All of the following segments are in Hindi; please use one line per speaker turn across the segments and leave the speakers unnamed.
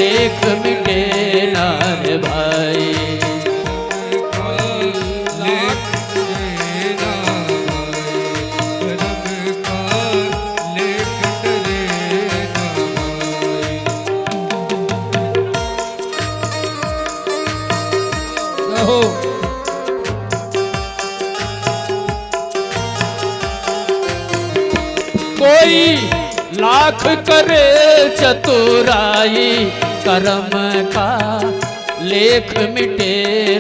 लेख मिटे ना रे भाई। कोई लाख करे चतुराई कर्म का लेख मिटे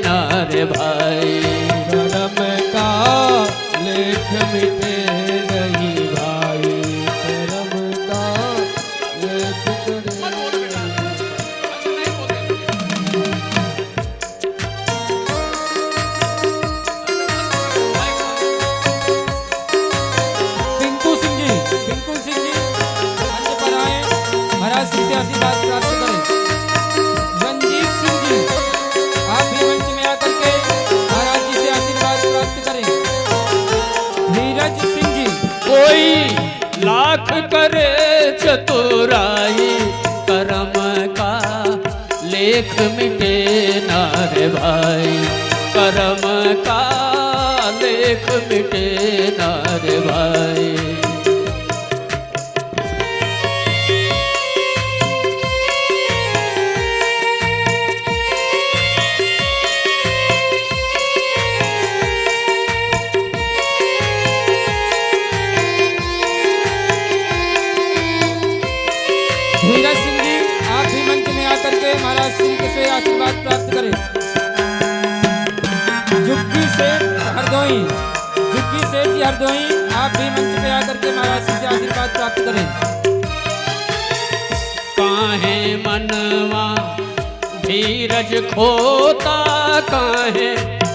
ना रे भाई।
कर्म का लेख मिटे नहीं भाई, कर्म का लेख
पिंकू सिंह जी मंच पर आए, महाराज श्री से आशीर्वाद प्राप्त करें। रंजीत सिंह जी आप भी मंच में आकर के महाराज जी से आशीर्वाद प्राप्त करें। धीरज सिंह जी।
कोई लाख करे चतुराई कर्म का लेख मिटे ना रे भाई। कर्म का लेख मिटे ना रे भाई।
धीरज सिंह जी आप भी मंच में आकर के महाराज श्री से आशीर्वाद प्राप्त करें। झुग्गी सेठ जी हरदोई आप भी मंच पे आकर के महाराज श्री से आशीर्वाद प्राप्त करें।
काहे मनवा धीरज खोता काहे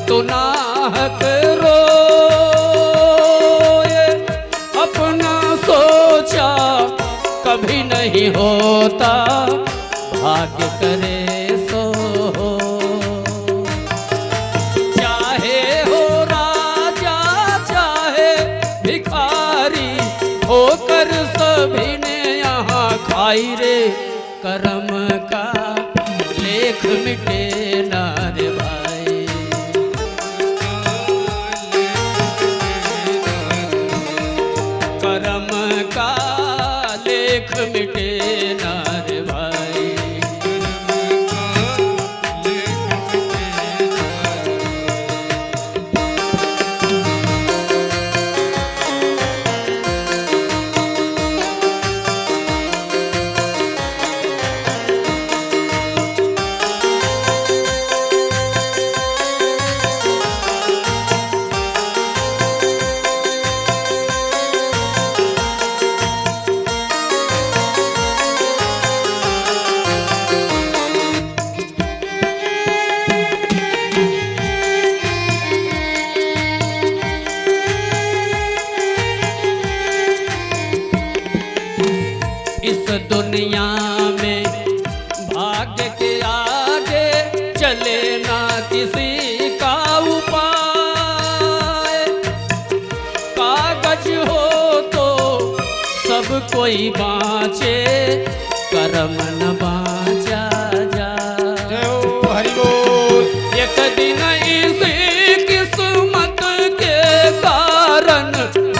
तू नाहक रोए। अपना सोचा कभी नहीं होता भाग्य करे सो हो। चाहे हो राजा चाहे भिखारी होकर सभी ने यहाँ खाई रे। कर्म का लेख मिटे ना रे भाई। कर्म का लेख मिटे ना रे भाई। इस दुनिया में भाग्य के आगे चले ना किसी का उपाय। कागज हो तो सब कोई बाँचे कर्म न बाँचा जा।
हरि बोल।
एक दिन इसी किस्मत के कारण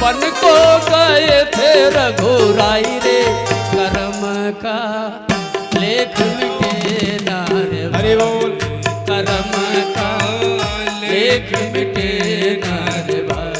बन को गए थे रघुराई रे। कर्म का लेख मिटे ना रे
हरि बोल।
कर्म का लेख मिटे ना रे भाई।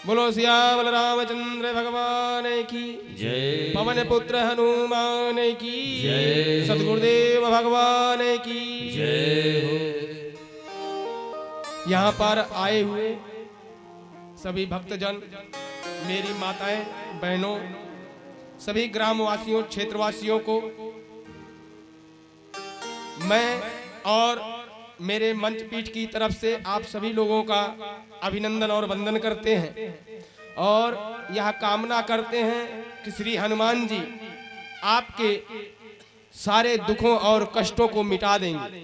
बोलो सियावर रामचंद्र भगवान की
जय।
पवन पुत्र हनुमान की
जय।
सतगुरुदेव भगवान की
जय हो।
यहाँ पर आए हुए सभी भक्तजन, मेरी माताएं, बहनों, सभी ग्रामवासियों, क्षेत्रवासियों को मैं और मेरे मंच पीठ की तरफ से आप सभी लोगों का अभिनंदन और वंदन करते हैं और यह कामना करते हैं कि श्री हनुमान जी आपके सारे दुखों और कष्टों को मिटा देंगे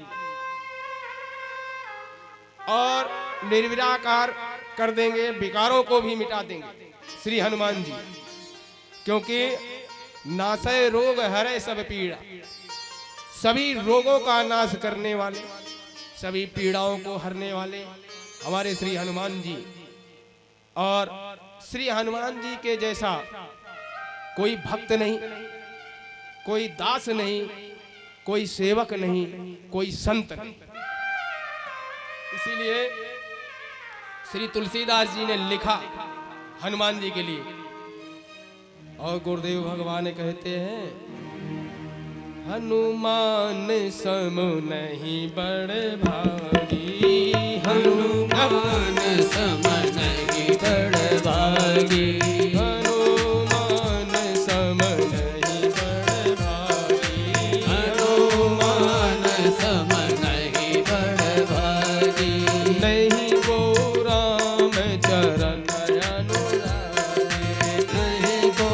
और निर्विकार कर देंगे, विकारों को भी मिटा देंगे श्री हनुमान जी, क्योंकि नासय रोग हरे सब पीड़ा, सभी रोगों का नाश करने वाले, सभी पीड़ाओं को हरने वाले हमारे श्री हनुमान जी। और श्री हनुमान जी के जैसा कोई भक्त नहीं, कोई दास नहीं, कोई सेवक नहीं, कोई संत नहीं। इसीलिए श्री तुलसीदास जी ने लिखा हनुमान जी के लिए, और गुरुदेव भगवान कहते हैं हनुमान सम नहीं बड़ भागी,
हनुमान सम नहीं बड़ भागी,
हनुमान सम नहीं बड़ भागी,
हनुमान सम नहीं बड़ भागी,
नहीं को राम चरण अनुरागी,
नहीं को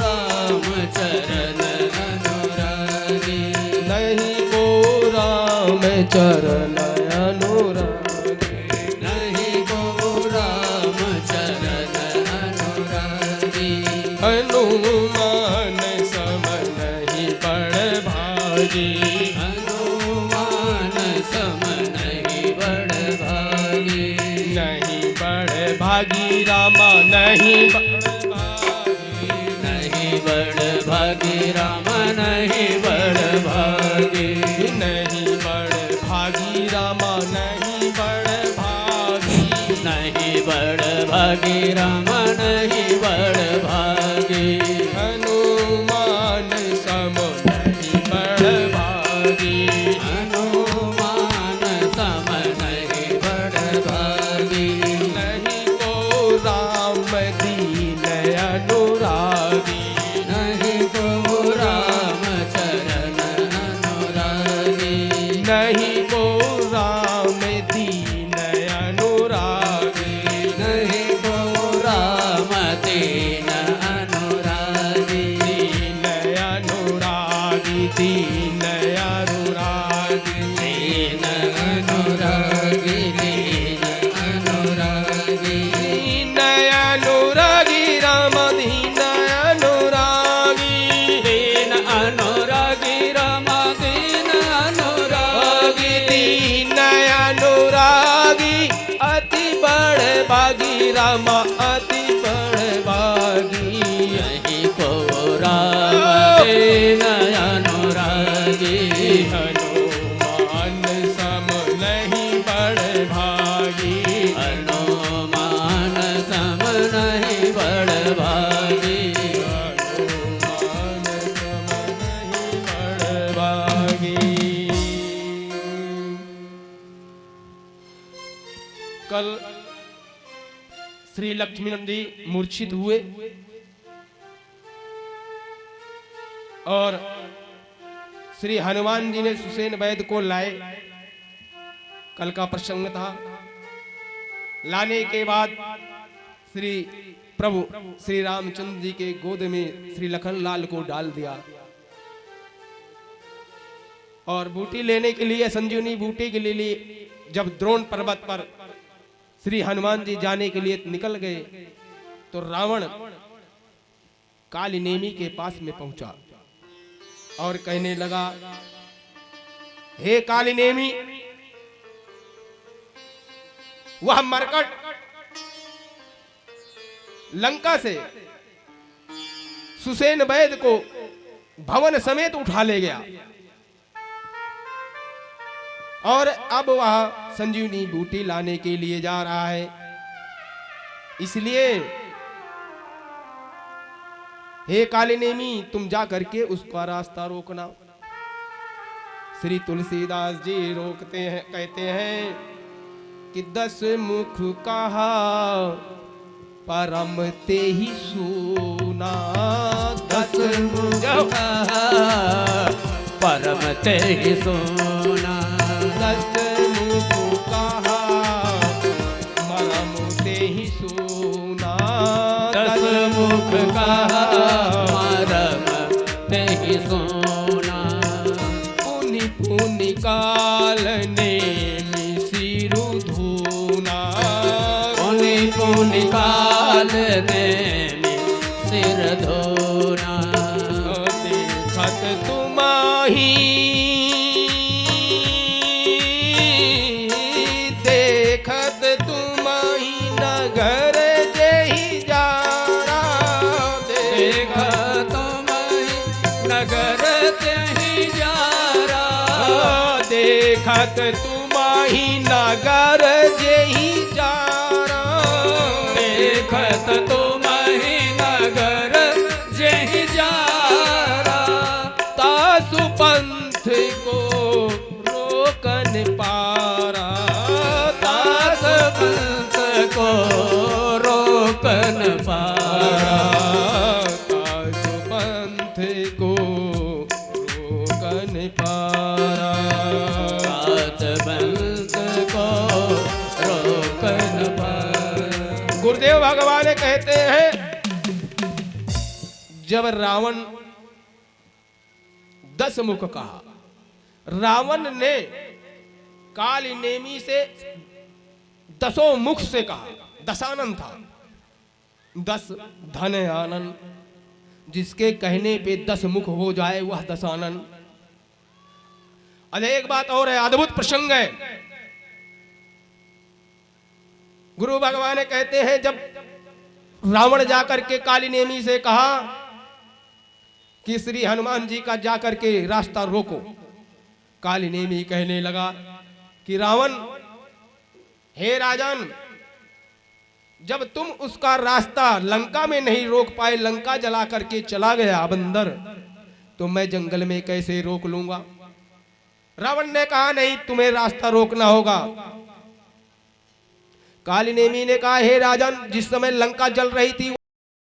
राम चरण अनुरागी,
नहीं को राम चरण अनुरागी,
नहीं को राम चरण अनुरागी,
हनुमान सम नहीं बड़ भागी,
हनुमान सम नहीं बड़ भागी,
नहीं बड़ भागी रामा नहीं बड़ भागी,
नहीं बड़ भागी राम नहीं बड़ भागी,
नहीं बड़ भागी रामा नहीं बड़ भागी,
नहीं बड़ भागी राम नहीं बड़ भागी,
हनुमान सम नहीं बड़ भागी,
हनुमान सम नहीं बड़ भागी,
नहीं को राम दीन अनुरागी,
नहीं को राम चरण अनुरागी,
नहीं को राम दीन अनुरागी,
नहीं को राम दीन अनुरागी,
दीन अनुरागी, दीन अनुरागी,
दीन अनुरागी, दीन अनुरागी,
दीन अनुरागी राम दीन अनुरागी,
दीन अनुरागी राम दीन अनुरागी,
दीन अनुरागी अति बड़ भागी राम अति बड़ भागी,
नहीं को राम दीन अनुरागी,
हनुमान सम नहीं बड़ भागी,
हनुमान सम नहीं बड़ भागी,
हनुमान सम नहीं बड़ भागी। कल श्री लक्ष्मण जी मूर्छित हुए और श्री हनुमान जी ने सुसेन वैद्य को लाए। कल का प्रसंग था। लाने के बाद श्री प्रभु श्री रामचंद्र जी के गोद में श्री लखन लाल को डाल दिया और बूटी लेने के लिए, संजीवनी बूटी के लिए जब द्रोण पर्वत पर श्री हनुमान जी जाने के लिए निकल गए तो रावण काली नेमी के पास में पहुंचा और कहने लगा, हे काली नेमी, वह मरकट लंका से सुसेन वैद्य को भवन समेत उठा ले गया और अब वह संजीवनी बूटी लाने के लिए जा रहा है। इसलिए हे काली नेमी तुम जा करके उसका रास्ता रोकना। श्री तुलसीदास जी रोकते हैं, कहते हैं कि 10 मुख कहा परम ते ही सुना। 10 मुख
कहा परम ते ही सुना।
10 मुख कहा परम ते ही सुना।
10 मुख कहा परम ते ही सुना।
पुनि पुनि काल ने सिरु धूना।
पुनि पुनि काल ने सिर धोना।
देखत तुम्हारी देखत तुम्हारी नगर जेहि जारा।
देखत तुम्हारी नगर तेहि जारा।
देखत तुम्हारी नगर जेहि जारा।
देखत तुम्हारी नगर जेहि जारा।
तासु पंथ को रोकन पारा।
दास पंथ को रोकन पारा।
तासु पंथ को रोकन पारा।
दास पंथ को रोकन पारा।
गुरुदेव भगवान कहते हैं जब रावण 10 मुख कहा, रावण ने काली नेमी से 10 मुख से कहा। दशानन था, 10 धन आनन, जिसके कहने पे 10 मुख हो जाए वह दशानन। अरे एक बात और है, अद्भुत प्रसंग है। गुरु भगवान कहते हैं जब रावण जाकर के काली नेमी से कहा कि श्री हनुमान जी का जाकर के रास्ता रोको, काली नेमी कहने लगा कि रावण, हे राजन, जब तुम उसका रास्ता लंका में नहीं रोक पाए, लंका जला करके चला गया बंदर, तो मैं जंगल में कैसे रोक लूंगा। रावण ने कहा नहीं, तुम्हें रास्ता रोकना होगा। काली नेमी ने कहा हे राजन, जिस समय लंका जल रही थी